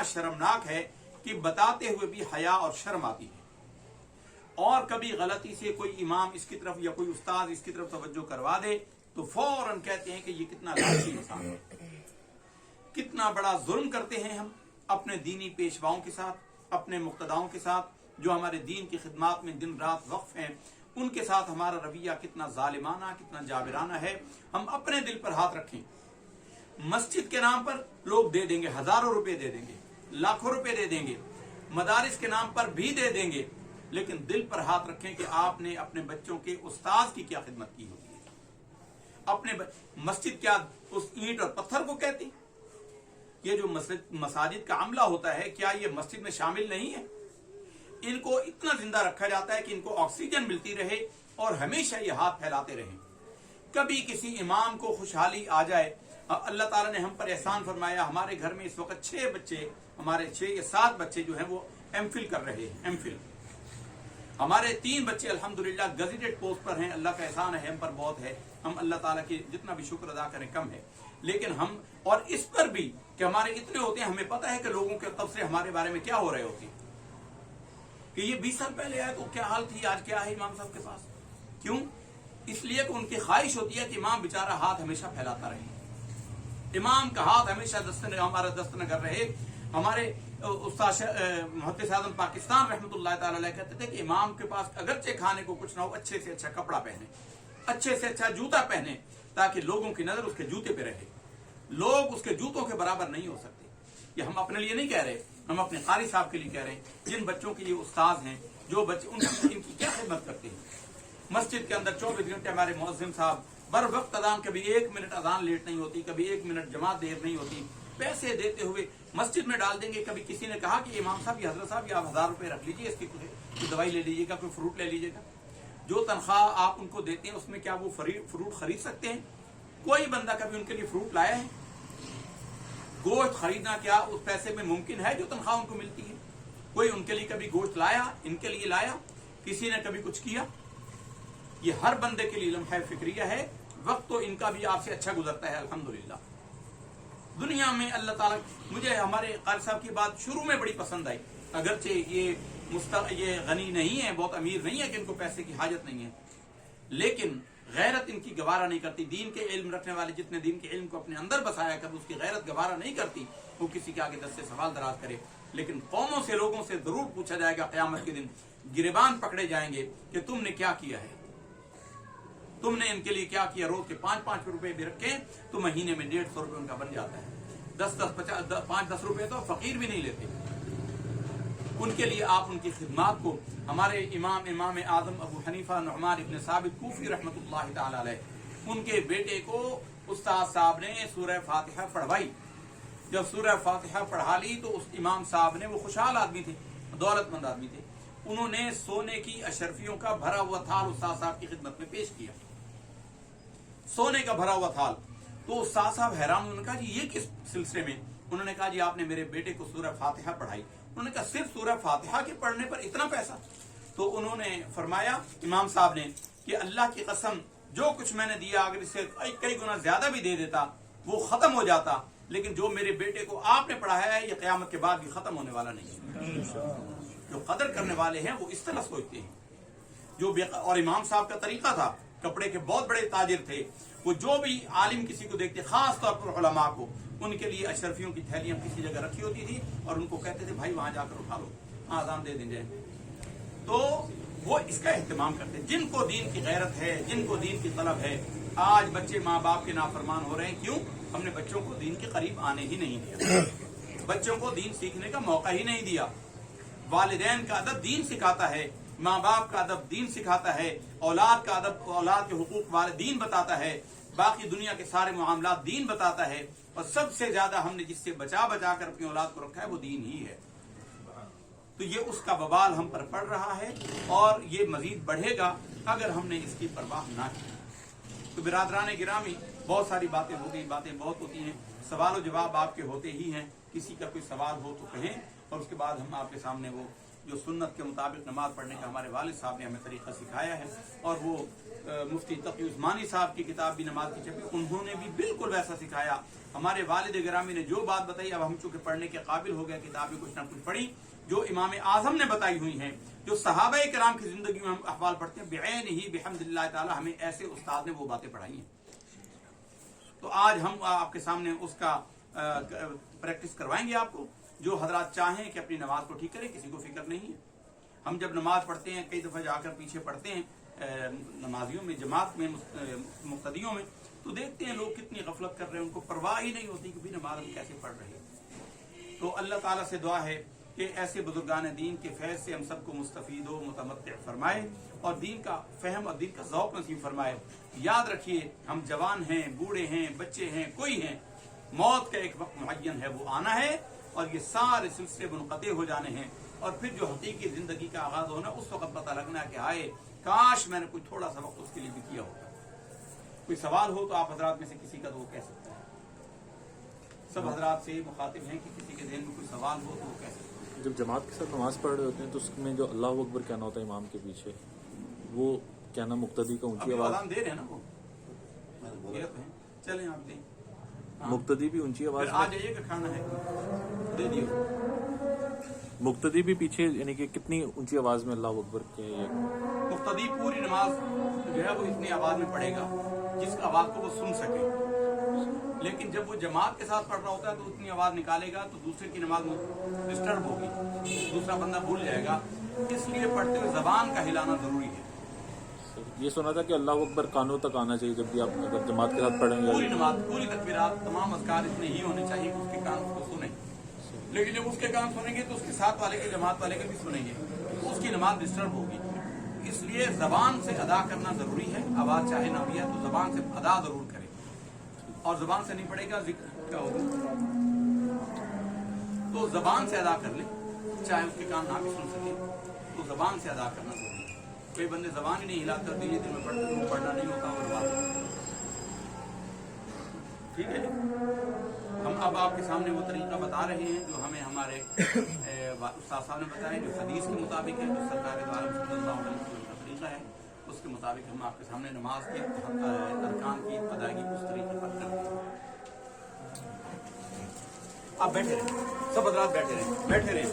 شرمناک ہے کہ بتاتے ہوئے بھی حیا اور شرم آتی ہے۔ اور کبھی غلطی سے کوئی امام اس کی طرف یا کوئی استاد اس کی طرف توجہ کروا دے تو فوراً کہتے ہیں کہ یہ کتنا لالچی انسان ہے، کتنا بڑا ظلم کرتے ہیں ہم اپنے دینی پیشواؤں کے ساتھ، اپنے مقتداؤں کے ساتھ جو ہمارے دین کی خدمات میں دن رات وقف ہیں ان کے ساتھ ہمارا رویہ کتنا ظالمانہ کتنا جابرانہ ہے، ہم اپنے دل پر ہاتھ رکھیں۔ مسجد کے نام پر لوگ دے دیں گے، ہزاروں روپے دے دیں گے، لاکھوں روپے دے دیں گے، مدارس کے نام پر بھی دے دیں گے، لیکن دل پر ہاتھ رکھیں کہ آپ نے اپنے بچوں کے استاذ کی کیا خدمت کی ہوگی۔ اپنے مسجد کیا اس اینٹ اور پتھر کو کہتی؟ یہ جو مساجد کا عملہ ہوتا ہے کیا یہ مسجد میں شامل نہیں ہے؟ ان کو اتنا زندہ رکھا جاتا ہے کہ ان کو آکسیجن ملتی رہے اور ہمیشہ یہ ہاتھ پھیلاتے رہیں۔ کبھی کسی امام کو خوشحالی آ جائے، اللہ تعالیٰ نے ہم پر احسان فرمایا، ہمارے گھر میں اس وقت 6 بچے، ہمارے 6 یا 7 بچے جو ہیں وہ ایم فل کر رہے ہیں، ایم فل۔ ہمارے 3 بچے الحمدللہ گزیٹڈ پوسٹ پر ہیں، اللہ کا احسان ہے ہم پر بہت ہے، ہم اللہ تعالیٰ کی جتنا بھی شکر ادا کریں کم ہے، لیکن ہم اور اس پر بھی کہ ہمارے اتنے ہوتے ہیں، ہمیں پتہ ہے کہ لوگوں کے تبصرے ہمارے بارے میں کیا ہو رہے ہوتے ہیں کہ یہ 20 سال پہلے آئے تو کیا حال تھی، آج کیا ہے امام صاحب کے پاس۔ کیوں؟ اس لیے کہ ان کی خواہش ہوتی ہے کہ امام بیچارہ ہاتھ ہمیشہ پھیلاتا رہے، امام کا ہاتھ ہمیشہ ہمارا دست نگر رہے۔ ہمارے استاد محدث اعظم پاکستان رحمۃ اللہ تعالی علیہ کہتے تھے کہ امام کے پاس اگرچہ کھانے کو کچھ نہ ہو، اچھے سے اچھا کپڑا پہنے، اچھے سے اچھا جوتا پہنے، تاکہ لوگوں کی نظر اس کے جوتے پہ رہے۔ لوگ اس کے جوتوں کے برابر نہیں ہو سکتے۔ یہ ہم اپنے لیے نہیں کہہ رہے، ہم اپنے قاری صاحب کے لیے کہہ رہے ہیں، جن بچوں کے یہ استاذ ہیں، جو بچے ان کی کیا خدمت کرتے ہیں۔ مسجد کے اندر 24 گھنٹے ہمارے مؤذن صاحب بر وقت اذان، کبھی 1 منٹ اذان لیٹ نہیں ہوتی، کبھی 1 منٹ جماعت دیر نہیں ہوتی، پیسے دیتے ہوئے مسجد میں ڈال دیں گے۔ کبھی کسی نے کہا کہ امام صاحب، یہ حضرت صاحب، یہ آپ 1000 روپے رکھ لیجیے، اس کی کوئی دوائی لے لیجیے گا، کوئی فروٹ لے لیجیے گا۔ جو تنخواہ آپ ان کو دیتے ہیں اس میں کیا وہ فروٹ خرید سکتے ہیں؟ کوئی بندہ کبھی ان کے لیے فروٹ لایا ہے؟ گوشت خریدنا کیا اس پیسے میں ممکن ہے جو تنخواہ ان کو ملتی ہے؟ کوئی ان کے لیے کبھی گوشت لایا؟ ان کے لیے لایا؟ کسی نے کبھی کچھ کیا؟ یہ ہر بندے کے لیے لمحہ فکریہ ہے۔ وقت تو ان کا بھی آپ سے اچھا گزرتا ہے الحمدللہ۔ دنیا میں اللہ تعالیٰ، مجھے ہمارے قاری صاحب کی بات شروع میں بڑی پسند آئی، اگرچہ یہ غنی نہیں ہے، بہت امیر نہیں ہے کہ ان کو پیسے کی حاجت نہیں ہے، لیکن غیرت ان کی گوارا نہیں کرتی۔ دین کے علم رکھنے والے جتنے دین کے علم کو اپنے اندر بسایا کر اس کی غیرت گوارا نہیں کرتی، وہ کسی کے آگے دست سے سوال دراز کرے۔ لیکن قوموں سے، لوگوں سے ضرور پوچھا جائے گا قیامت کے دن، گریبان پکڑے جائیں گے کہ تم نے کیا کیا ہے، تم نے ان کے لیے کیا کیا۔ روز کے 5-5 روپے بھی رکھیں تو مہینے میں 150 روپے ان کا بن جاتا ہے۔ 5-10 روپے تو فقیر بھی نہیں لیتے۔ ان کے لیے آپ ان کی خدمات کو، ہمارے امام اعظم ابو حنیفہ نعمان ابن ثابت کوفی رحمۃ اللہ تعالی علیہ، ان کے بیٹے کو استاد صاحب نے سورہ فاتحہ پڑھوائی۔ جب سورہ فاتحہ پڑھا لی تو اس امام صاحب نے، وہ خوشحال آدمی تھے، دولت مند آدمی تھے، انہوں نے سونے کی اشرفیوں کا بھرا ہوا تھال استاد صاحب کی خدمت میں پیش کیا، سونے کا بھرا ہوا تھال۔ تو استاد صاحب حیران، انہوں نے کہا جی یہ کس سلسلے میں؟ انہوں نے کہا جی آپ نے میرے بیٹے کو سورہ فاتحہ پڑھائی۔ انہوں نے کہا صرف سورہ فاتحہ کے پڑھنے پر اتنا پیسہ؟ تو انہوں نے فرمایا امام صاحب نے کہ اللہ کی قسم، جو کچھ میں نے دیا اگر اس سے کئی گنا زیادہ بھی دے دیتا وہ ختم ہو جاتا، لیکن جو میرے بیٹے کو آپ نے پڑھایا ہے یہ قیامت کے بعد بھی ختم ہونے والا نہیں ہے۔ جو قدر کرنے والے ہیں وہ اس طرح سوچتے ہیں۔ اور امام صاحب کا طریقہ تھا، کپڑے کے بہت بڑے تاجر تھے، وہ جو بھی عالم کسی کو دیکھتے، خاص طور پر علماء کو، ان کے لیے اشرفیوں کی تھیلیاں کسی جگہ رکھی ہوتی تھی اور ان کو کہتے تھے بھائی وہاں جا کر اٹھا لو، آزان دے دیں جائے۔ تو وہ اس کا اہتمام کرتے، جن کو دین کی غیرت ہے، جن کو دین کی طلب ہے۔ آج بچے ماں باپ کے نافرمان ہو رہے ہیں، کیوں؟ ہم نے بچوں کو دین کے قریب آنے ہی نہیں دیا، بچوں کو دین سیکھنے کا موقع ہی نہیں دیا۔ والدین کا ادب دین سکھاتا ہے، ماں باپ کا ادب دین سکھاتا ہے، اولاد کا ادب، اولاد کے حقوق والدین بتاتا ہے، باقی دنیا کے سارے معاملات دین بتاتا ہے، اور سب سے زیادہ ہم نے جس سے بچا کر اپنی اولاد کو رکھا ہے وہ دین ہی ہے۔ تو یہ اس کا وبال ہم پر پڑ رہا ہے اور یہ مزید بڑھے گا اگر ہم نے اس کی پرواہ نہ کی۔ تو برادران گرامی، بہت ساری باتیں ہوتی، باتیں بہت ہوتی ہیں، سوال و جواب آپ کے ہوتے ہی ہیں، کسی کا کوئی سوال ہو تو کہیں، اور اس کے بعد ہم آپ کے سامنے وہ جو سنت کے مطابق نماز پڑھنے کا ہمارے والد صاحب نے ہمیں طریقہ سکھایا ہے، اور وہ مفتی تقی عثمانی صاحب کی کتاب بھی نماز کی چھپی، انہوں نے بھی بالکل ویسا سکھایا۔ ہمارے والد گرامی نے جو بات بتائی، اب ہم چونکہ پڑھنے کے قابل ہو گئے، کتابیں کچھ نہ کچھ پڑھی جو امام اعظم نے بتائی ہوئی ہیں، جو صحابہ کرام کی زندگی میں ہم احوال پڑھتے ہیں، بعین ہی بحمد اللہ تعالی ہمیں ایسے استاد نے وہ باتیں پڑھائی ہیں۔ تو آج ہم آپ کے سامنے اس کا پریکٹس کروائیں گے آپ کو، जो हजरात चाहें कि अपनी नमाज को ठीक करें, किसी को फिक्र नहीं है। हम जब नमाज पढ़ते हैं, कई दफ़ा जाकर पीछे पढ़ते हैं नमाजियों में, जमात में, मुक्तदियों में, तो देखते हैं लोग कितनी गफलत कर रहे हैं, उनको परवाह ही नहीं होती कि भी नमाज हम कैसे पढ़ रहे हैं। तो अल्लाह ताला से दुआ है कि ऐसे बुजुर्गान दीन के फैज़ से हम सबको मुस्तफ़ीद व मुतमत्ति फरमाए और दीन का फहम और दीन का ज़ौक़ नसीब फरमाए। याद रखिए, हम जवान हैं, बूढ़े हैं, बच्चे हैं, कोई हैं, मौत का एक वक्त मुअय्यन है, वो आना है और ये सारे सिलसिले मुनक़ते हो जाने हैं। और फिर जो हकीकी ज़िंदगी का आगाज़ होना, उस वक्त पता लगना कि आए काश मैंने कुछ थोड़ा सा वक्त उसके लिए भी किया होता। कोई सवाल हो तो आप हजरात में से किसी का तो वो कह सकता है। सब हजरात से मुखातिब हैं कि किसी के ज़हन में कोई सवाल हो तो वो कह सकते हैं। जब जमात के साथ नमाज पढ़ रहे होते हैं तो उसमें जो अल्लाह अकबर कहना होता है इमाम के पीछे, वो कहना मुक्तदी का ऊंची आवाज दे रहे हैं ना, वो चलें आप दें, मुक्तदी भी ऊंची आवाज आ जाइए कि खाना है दे दियो। मुक्तदी भी पीछे, यानी कि कितनी ऊंची आवाज में अल्लाह अकबर के मुक्तदी पूरी नमाज जो है वो इतनी आवाज में पढ़ेगा जिस आवाज को वो सुन सके। लेकिन जब वो जमात के साथ पढ़ रहा होता है तो उतनी आवाज निकालेगा तो दूसरे की नमाज डिस्टर्ब होगी, दूसरा बंदा भूल जाएगा। इसलिए पढ़ते हुए जबान का हिलाना जरूरी है। ये सुना था कि अल्लाह अकबर कानों तक आना चाहिए जब भी आप अगर जमात के साथ पढ़ेंगे। पूरी नमाज, पूरी तकबीरात, तमाम अज़कार इतने ही होने चाहिए कि उसके कान उसको सुने। लेकिन जब उसके कान सुनेंगे तो उसके साथ वाले के, जमात वाले के भी सुनेंगे, तो उसकी नमाज डिस्टर्ब होगी। इसलिए जबान से अदा करना जरूरी है। आवाज चाहे ना भी है तो जबान से अदा जरूर करें, और जबान से नहीं पड़ेगा जिक्र क्या होगा, तो जबान से अदा कर ले, चाहे उसके कान ना भी सुन सके, तो जबान से अदा करना जरूरी है। कोई बंदे जबान ही नहीं हिलाते, धीरे धीरे में पढ़ते, तो पढ़ना नहीं होता और बात। ठीक है, हम अब आपके सामने वो तरीका बता रहे हैं जो हमें हमारे उस्ताद साहब ने बताया, जो हदीस के मुताबिक है, जो सरकार के द्वारा सल्लल्लाहु अलैहि वसल्लम का तरीका है, उसके मुताबिक हम आपके सामने नमाज के अरकान की अदायगी उस तरीके पर करते हैं। आप बैठे रहें, सब हज़रात बैठे रहें, बैठे रहें।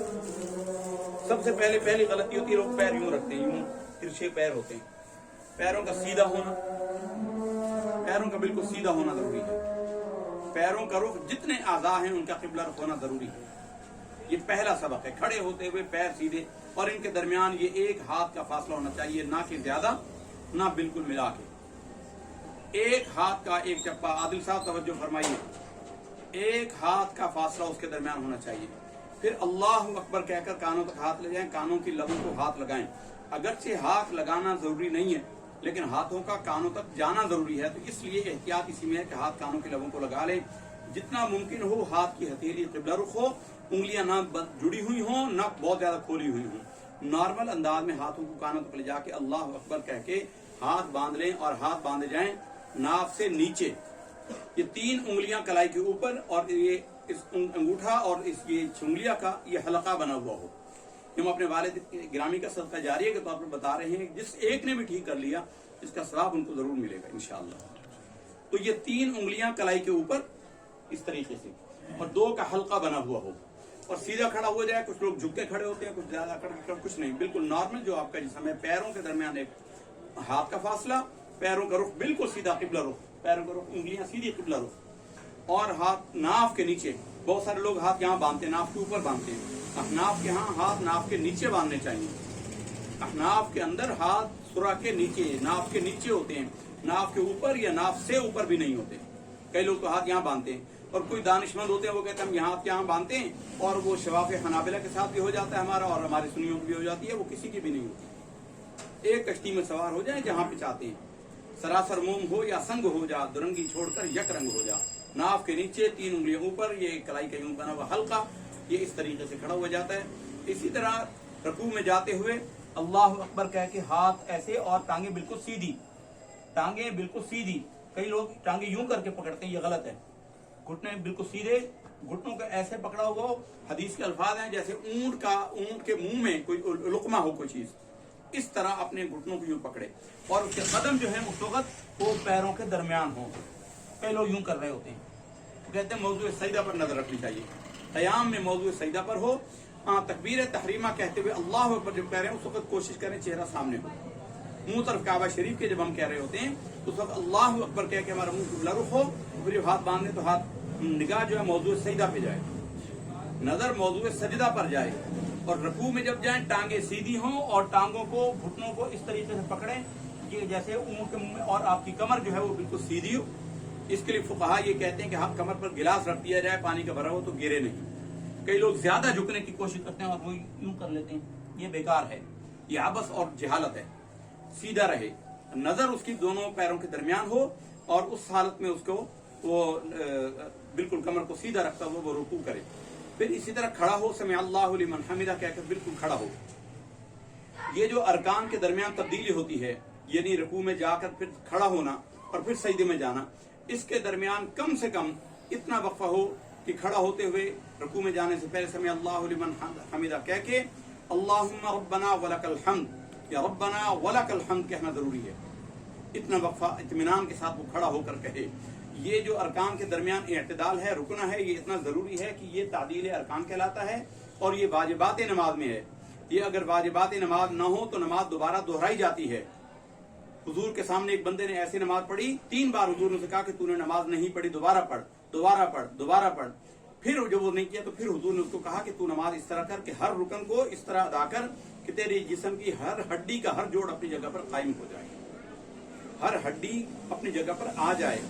सबसे पहली गलती होती है, लोग पैर यूं रखते हैं, यूं तिरछे पैर होते हैं। पैरों का सीधा होना, पैरों का बिल्कुल सीधा होना जरूरी है। पैरों का रुख, जितने आज़ा हैं उनका किबला रुख होना जरूरी है। ये पहला सबक है। खड़े होते हुए पैर सीधे, और इनके दरमियान ये एक हाथ का फासला होना चाहिए, ना कि ज्यादा ना बिल्कुल मिला के। एक हाथ का एक चप्पा, आदिल साहब तवज्जो फरमाइए, एक हाथ का फासला उसके दरमियान होना चाहिए। फिर अल्लाह अकबर कहकर कानों तक हाथ ले जाएं, कानों की लबों को हाथ लगाएं। अगरचे हाथ लगाना जरूरी नहीं है, लेकिन हाथों का कानों तक जाना जरूरी है, तो इसलिए एहतियात इसी में है कि हाथ कानों की लबों को लगा ले। जितना मुमकिन हो हाथ की हथेली किबला रुख हो, उंगलियां ना जुड़ी हुई हो, ना बहुत ज्यादा खोली हुई हो। नॉर्मल अंदाज में हाथों को कानों तक ले जाके अल्लाह अकबर कह के हाथ बांध लें, और हाथ बांधे जाएं नाक से नीचे। ये 3 उंगलियां कलाई के ऊपर, और ये इस अंगूठा और इस ये उंगलियां का ये हलका बना हुआ हो। हम अपने वालिद गिरामी का सदका जारिया के तौर पर बता रहे हैं, जिस एक ने भी ठीक कर लिया इसका सवाब उनको जरूर मिलेगा इंशाअल्लाह। तो ये 3 उंगलियां कलाई के ऊपर इस तरीके से, और 2 का हल्का बना हुआ हो, और सीधा खड़ा हो जाए। कुछ लोग झुक के खड़े होते हैं, कुछ ज्यादा खड़े, कुछ नहीं, बिल्कुल नॉर्मल जो आपका जिस्म है। पैरों के दरमियान एक हाथ का फासला, पैरों का रुख बिल्कुल सीधा किबला रुख, पैरों का रुख, उंगलियां सीधी किबला रुख, और हाथ नाफ के नीचे। बहुत सारे लोग हाथ यहाँ बांधते हैं, नाफ के ऊपर बांधते हैं। अहनाफ के यहाँ हाथ नाफ के नीचे बांधने चाहिए। अहनाफ के अंदर हाथ सुरा के नीचे, नाफ के नीचे होते हैं, नाफ के ऊपर या नाफ से ऊपर भी नहीं होते। कई लोग तो हाथ यहाँ बांधते हैं, और कोई दानिशमंद होते हैं वो कहते हैं हम यहाँ यहाँ बांधते हैं, और वो शवाफ हनाबिला के साथ भी हो जाता है हमारा, और हमारी सुन्नियों की भी हो जाती है, वो किसी की भी नहीं होती। एक कश्ती में सवार हो जाए जहाँ पे चाहते हैं, सरासर मोम हो या संग हो जा, दुरंगी छोड़कर यक रंग हो जा। नाफ के नीचे 3 उंगलियां ऊपर, ये कलाई का यूं बना हुआ हल्का, ये इस तरीके से खड़ा हो जाता है। इसी तरह रकू में जाते हुए अल्लाह अकबर कह के हाथ ऐसे, और टांगे बिल्कुल सीधी, टांगे बिल्कुल सीधी। कई लोग टांगे यूं करके पकड़ते हैं, ये गलत है। घुटने बिल्कुल सीधे, घुटनों को ऐसे पकड़ा हुआ हो। हदीस के अल्फाज हैं जैसे ऊंट के मुंह में कोई लुकमा हो कोई चीज, इस तरह अपने घुटनों को यूं पकड़े, और उसके कदम जो है उस वक्त वो पैरों के दरमियान हो। कई लोग यूं कर रहे होते हैं, तो कहते हैं मौजूद सजदा पर नजर रखनी चाहिए। क़याम में मौजूद सजदा पर हो। तकबीर तहरीमा कहते हुए अल्लाह अकबर जब कह रहे हैं उस वक्त कोशिश करें चेहरा सामने हो, मुंह तरफ काबा शरीफ के जब हम कह रहे होते हैं उस वक्त अल्लाह अकबर कह के हमारा मुंह किबला रुख हो। फिर जब हाथ बांधने तो हाथ निगाह जो है मौजूद सजदा पे जाए। नजर मौजूद सजदा पर जाए और रकू में जब जाए टांगे सीधी हों और टांगों को घुटनों को इस तरीके से पकड़ें कि जैसे ऊँट के मुंह में, और आपकी कमर जो है वो बिल्कुल सीधी हो। इसके लिए फुकहा ये कहते हैं कि हाँ कमर पर गिलास रख दिया जाए पानी का भरा हो तो गिरे नहीं। कई लोग ज्यादा झुकने की कोशिश करते हैं और वो यूं कर लेते हैं, ये बेकार है, ये आबस और जहालत है। सीधा रहे, नजर उसकी दोनों पैरों के दरमियान हो और उस हालत में उसको वो बिल्कुल कमर को सीधा रखता हुआ वो रुकू करे। फिर इसी तरह खड़ा हो, समी अल्लाहु लिमन हमिदा कहकर बिल्कुल खड़ा हो। ये जो अरकान के दरमियान तब्दीली होती है, यानी रुकू में जाकर फिर खड़ा होना और फिर सजदे में जाना, इसके दरमियान कम से कम इतना वक्फा हो कि खड़ा होते हुए रुकू में जाने से पहले समी अल्लाहु लिमन हमिदा कह के अल्लाहुम्मा रब्बना वलकल हम्द, या रब्बना वलकल हम्द कहना जरूरी है। इतना वक्फा इत्मीनान के साथ वो खड़ा होकर कहे। ये जो अरकान के दरमियान इत्तिदाल है, रुकना है, ये इतना जरूरी है कि ये तादील अरकान कहलाता है और ये वाजिबात नमाज में है। ये अगर वाजिबात नमाज न हो तो नमाज दोबारा दोहराई जाती है। हुजूर के सामने एक बंदे ने ऐसी नमाज पढ़ी, 3 बार हुजूर ने उसे कहा कि तूने नमाज नहीं पढ़ी, दोबारा पढ़, दोबारा पढ़, दोबारा पढ़। फिर जब वो नहीं किया तो फिर हुजूर ने उसको कहा कि तू नमाज इस तरह कर कि हर रुकन को इस तरह अदा कर कि तेरे जिस्म की हर हड्डी का हर जोड़ अपनी जगह पर कायम हो जाए, हर हड्डी अपनी जगह पर आ जाए।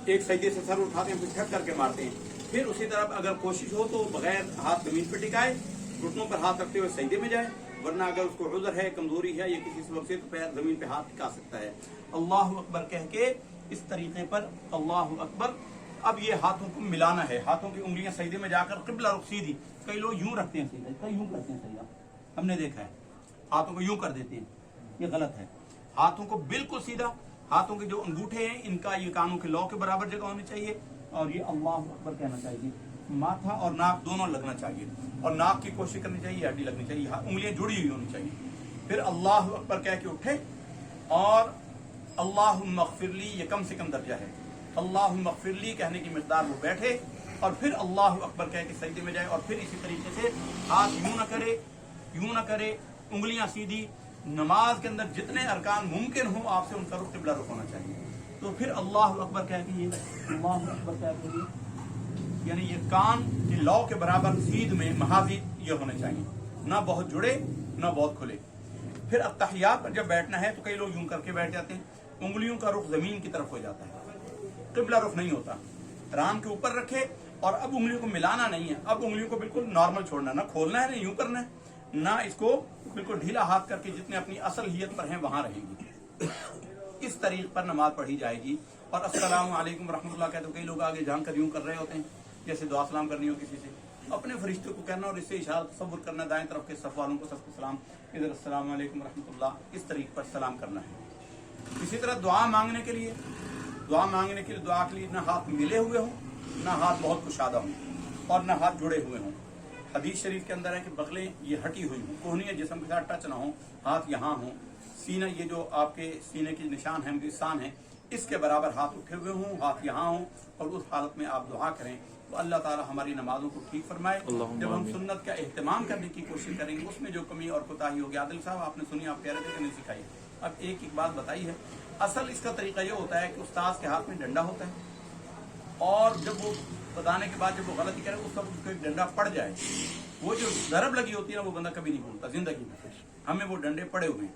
एक सजदे से सर उठाते हैं, फिर झट करके मारते हैं। फिर उसी तरह अगर कोशिश हो तो बगैर हाथ जमीन पर टिकाए, घुटनों पर हाथ रखते हुए सजदे में जाए, वरना अगर उसको उज़र है, कमजोरी है या किसी सबब से तो पैर जमीन पे हाथ टिका सकता है। अल्लाहु अकबर कह के इस तरीके पर अल्लाहु अकबर। अब ये हाथों को मिलाना है, हाथों की उंगलियां सजदे में जाकर किबला रुख सीधी। कई लोग यूं रखते हैं सीधा, कई यूं करते हैं सजदा, हमने देखा है, हाथों को यूं कर देते हैं, ये गलत है। हाथों को बिल्कुल सीधा, हाथों के जो अंगूठे हैं इनका ये कानों के लौ के बराबर जगह होनी चाहिए और ये अल्लाहु अकबर कहना चाहिए। माथा और नाक दोनों लगना चाहिए और नाक की कोशिश करनी चाहिए, हड्डी लगनी चाहिए, उंगलियां जुड़ी हुई होनी चाहिए। फिर अल्लाहु अकबर कह के उठे और अल्लाहुम्मा अग़फ़िरली, ये कम से कम दर्जा है। अल्लाहुम्मा अग़फ़िरली कहने की मिक़दार वो बैठे और फिर अल्लाहु अकबर कह के सजदे में जाए और फिर इसी तरीके से हाथ यूं न करे, उंगलियां सीधी। नमाज के अंदर जितने अरकान मुमकिन हो आपसे उनका रुख किबला रुख होना चाहिए। तो फिर अल्लाहु अकबर कह के ये अल्लाहु अकबर कह के यानी ये कान के लौ के बराबर सीध में महाजी ये होने चाहिए, ना बहुत जुड़े ना बहुत खुले। फिर अत्तहियात पर जब बैठना है तो कई लोग यूं करके बैठ जाते हैं, उंगलियों का रुख जमीन की तरफ हो जाता है, किबला रुख नहीं होता। रान के ऊपर रखे और अब उंगलियों को मिलाना नहीं है, अब उंगलियों को बिल्कुल नॉर्मल छोड़ना, ना खोलना है ना यूं करना है, ना इसको बिल्कुल ढीला हाथ करके जितने अपनी असल हियत पर हैं वहां रहेगी। इस तरीके पर नमाज पढ़ी जाएगी। और अस्सलामु अलैकुम रहमतुल्लाह कहते कई लोग आगे झांक कर यूं कर रहे होते हैं, जैसे दुआ सलाम करनी हो किसी से, अपने फरिश्ते को कहना और इससे इशारा तसव्वुर करना, दाएं तरफ के सफ वालों को सबको सलाम, इधर अस्सलामु अलैकुम रहमतुल्लाह, इस तरीके पर सलाम करना है। इसी तरह दुआ मांगने के लिए दुआ के लिए ना हाथ मिले हुए हों, ना हाथ बहुत कुशादा हों और ना हाथ जुड़े हुए हों। हदीस शरीफ के अंदर है कि बगलें ये हटी हुई हों, कोहनियां जिस्म के साथ टच ना हो, हाथ यहाँ हो, सीना ये जो आपके सीने के निशान है, निशान है, इसके बराबर हाथ उठे हुए हों, हाथ यहाँ हों और उस हालत में आप दुआ करें तो अल्लाह ताला हमारी नमाजों को ठीक फरमाए। जब हम सुन्नत का एहतमाम करने की कोशिश करेंगे उसमें जो कमी और कोताही होगी, आदिल साहब आपने सुनी, आप कह रहे थे कि नहीं सिखाई, अब एक बात बताई है। असल इसका तरीका ये होता है कि उस्ताद के हाथ में डंडा होता है और जब वो बताने के बाद जब वो गलती करे उस वक्त उसको एक डंडा पड़ जाए, वो जो ज़रब लगी होती है ना वो बंदा कभी नहीं भूलता जिंदगी में। हमें वो डंडे पड़े हुए हैं,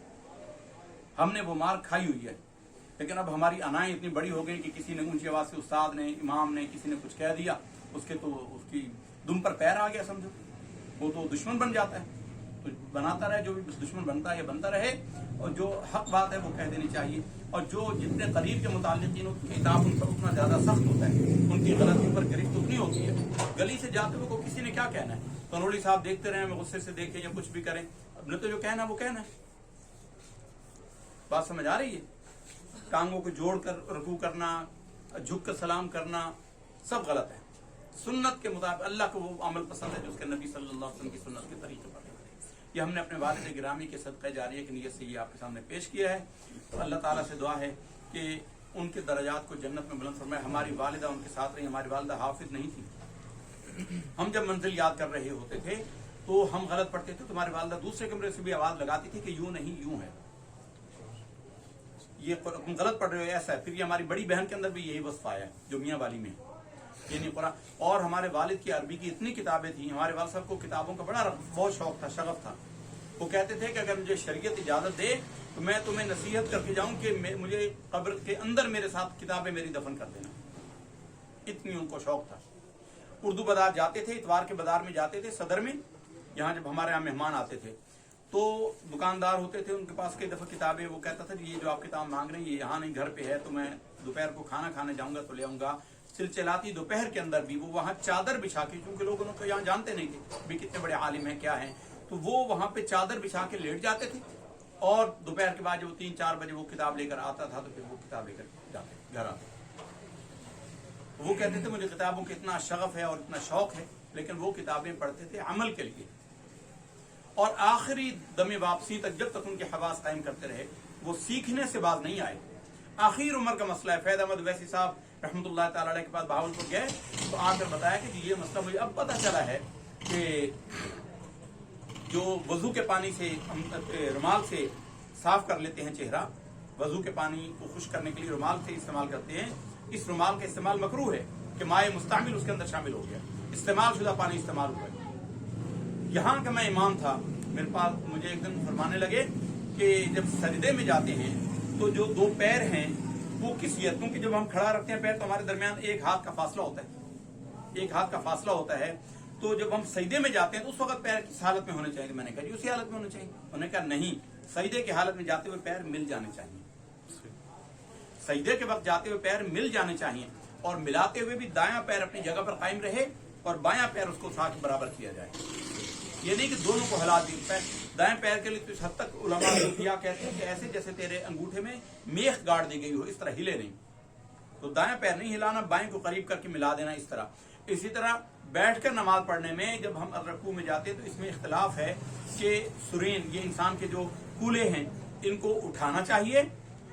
हमने वो मार खाई हुई है, लेकिन अब हमारी अनाएं इतनी बड़ी हो गई कि किसी ने ऊंची आवाज से, उस्ताद ने, इमाम ने, किसी ने कुछ कह दिया, उसके तो उसकी दुम पर पैर आ गया समझो, वो तो दुश्मन बन जाता है। तो बनाता रहे, जो भी दुश्मन बनता है ये बनता रहे और जो हक बात है वो कह देनी चाहिए। और जो जितने करीब के मुताल्लिकीन उनकी किताब उन पर उतना ज्यादा सख्त होता है, उनकी गलतियों पर गिरफ्त उतनी होती है। गली से जाते हुए को किसी ने क्या कहना है, तनोली साहब देखते रहे, हमें गुस्से से देखें या कुछ भी करें, अब न तो जो कहना वो कहना है। बात समझ आ रही है? टांगों को जोड़कर रुकू करना, झुक कर सलाम करना, सब गलत है। सुन्नत के मुताबिक अल्लाह को वो अमल पसंद है जो उसके नबी सल्लल्लाहु अलैहि वसल्लम की सुन्नत के तरीके पर है। ये हमने अपने वालिद गिरामी के सदक़े जारिया की नियत से ये आपके सामने पेश किया है। तो अल्लाह ताला से दुआ है कि उनके दर्जात को जन्नत में बुलंद फरमाए। हमारी वालिदा उनके साथ रही, हमारी वालिदा हाफिज नहीं थी। हम जब मंजिल याद कर रहे होते थे तो हम गलत पढ़ते थे तो हमारी वालिदा दूसरे कमरे से भी आवाज लगाती थी कि यूं नहीं यूं है, ये तुम गलत पढ़ रहे हो, ऐसा है। फिर ये हमारी बड़ी बहन के अंदर भी यही वस्फ आया है जो मियाँ वाली में। ये नहीं कुरान। और हमारे वालिद की अरबी की इतनी किताबें थी, हमारे वालिद साहब को किताबों का बड़ा बहुत शौक था, शगफ था। वो कहते थे कि अगर मुझे शरीयत इजाजत दे तो मैं तुम्हें नसीहत करके जाऊं कि मुझे कब्र के अंदर मेरे साथ किताबें मेरी दफन कर देना, इतनी उनको शौक था। उर्दू बाजार जाते थे, इतवार के बाजार में जाते थे सदर में, यहाँ जब हमारे यहाँ मेहमान आते थे तो दुकानदार होते थे, उनके पास कई दफा किताबें, वो कहता था ये जो आप किताब मांग रहे हैं ये यहाँ नहीं घर पे है, तो मैं दोपहर को खाना खाने जाऊंगा तो ले आऊंगा। चिलचिलाती दोपहर के अंदर भी वो वहाँ चादर बिछा के, क्योंकि लोग उनको यहाँ जानते नहीं थे भी कितने बड़े आलिम हैं क्या हैं, तो वो वहाँ पे चादर बिछा के लेट जाते थे और दोपहर के बाद जब 3-4 बजे वो किताब लेकर आता था तो फिर वो किताब लेकर जाते घर आते। वो कहते थे मुझे किताबों का इतना शगफ है और इतना शौक है, लेकिन वो किताबें पढ़ते थे अमल के लिए और आखिरी दमे वापसी तक जब तक उनके हवास कायम करते रहे, वो सीखने से बाज नहीं आए। आखिर उम्र का मसला है। फैद अहमद वैसी साहब रहमतुल्लाह ताला अलैह के पास बहावलपुर गए तो आकर बताया कि ये मसला मुझे अब पता चला है कि जो वजू के पानी से हम रुमाल से साफ कर लेते हैं चेहरा, वजू के पानी को खुश करने के लिए रुमाल से इस्तेमाल करते हैं, इस रुमाल का इस्तेमाल मकरूह है कि माए मुस्तामिल उसके अंदर शामिल हो गया, इस्तेमाल शुदा पानी इस्तेमाल हुआ है। यहाँ का मैं इमाम था, मेरे पास मुझे एक दिन फरमाने लगे कि जब सजदे में जाते हैं तो जो 2 पैर हैं वो किसियत, क्योंकि जब हम खड़ा रखते हैं पैर तो हमारे दरमियान 1 हाथ का फासला होता है, 1 हाथ का फासला होता है, तो जब हम सजदे में जाते हैं तो उस वक्त पैर किस हालत में होने चाहिए? मैंने कहा जी उसी हालत में होने चाहिए। उन्होंने कहा नहीं, सजदे की हालत में जाते हुए पैर मिल जाने चाहिए, सजदे के वक्त जाते हुए पैर मिल जाने चाहिए और मिलाते हुए भी दायां पैर अपनी जगह पर कायम रहे और बायां पैर उसको साथ बराबर किया जाए। ये नहीं कि दोनों को हिला दी। दाएं पैर के लिए तो इस हद तक उलमा सूफिया कहते हैं कि ऐसे जैसे तेरे अंगूठे में मेख गाड़ दी गई हो, इस तरह हिले नहीं। तो दाएं पैर नहीं हिलाना, बाएं को करीब करके मिला देना इस तरह। इसी तरह बैठकर नमाज पढ़ने में जब हम रकू में जाते हैं तो इसमें इख्तिलाफ है कि सुरीन, ये इंसान के जो कूले हैं, इनको उठाना चाहिए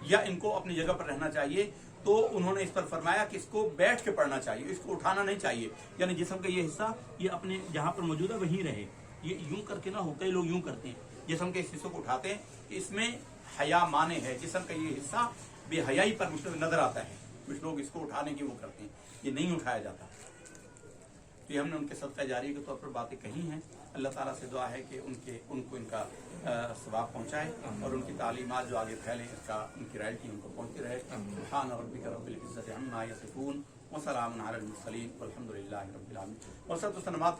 या इनको अपनी जगह पर रहना चाहिए। तो उन्होंने इस पर फरमाया कि इसको बैठ के पढ़ना चाहिए, इसको उठाना नहीं चाहिए, यानी जिस्म का ये हिस्सा ये अपने जहां पर मौजूद है वहीं रहे, ये यूं करके ना हो। कई लोग यूं करते हैं, जिस्म के इस हिस्से को उठाते हैं, इसमें हया माने है, जिस्म का ये हिस्सा बेहयाई पर नजर आता है, कुछ लोग इसको उठाने की वो करते हैं, ये नहीं उठाया जाता। तो ये हमने उनके सदका जारी के तौर पर बातें कही हैं। अल्लाह ताला से दुआ है कि उनको इनका सवाब पहुंचाए और उनकी तालीमात जो आगे फैले इसका उनकी रॉयल्टी उनको पहुंचती रहे। सुब्हान रब्बिका रब्बिल इज्जति अम्मा यसिफून व सलामुन अलल मुरसलीन वल्हम्दुलिल्लाहि रब्बिल आलमीन। और सब तो नमाज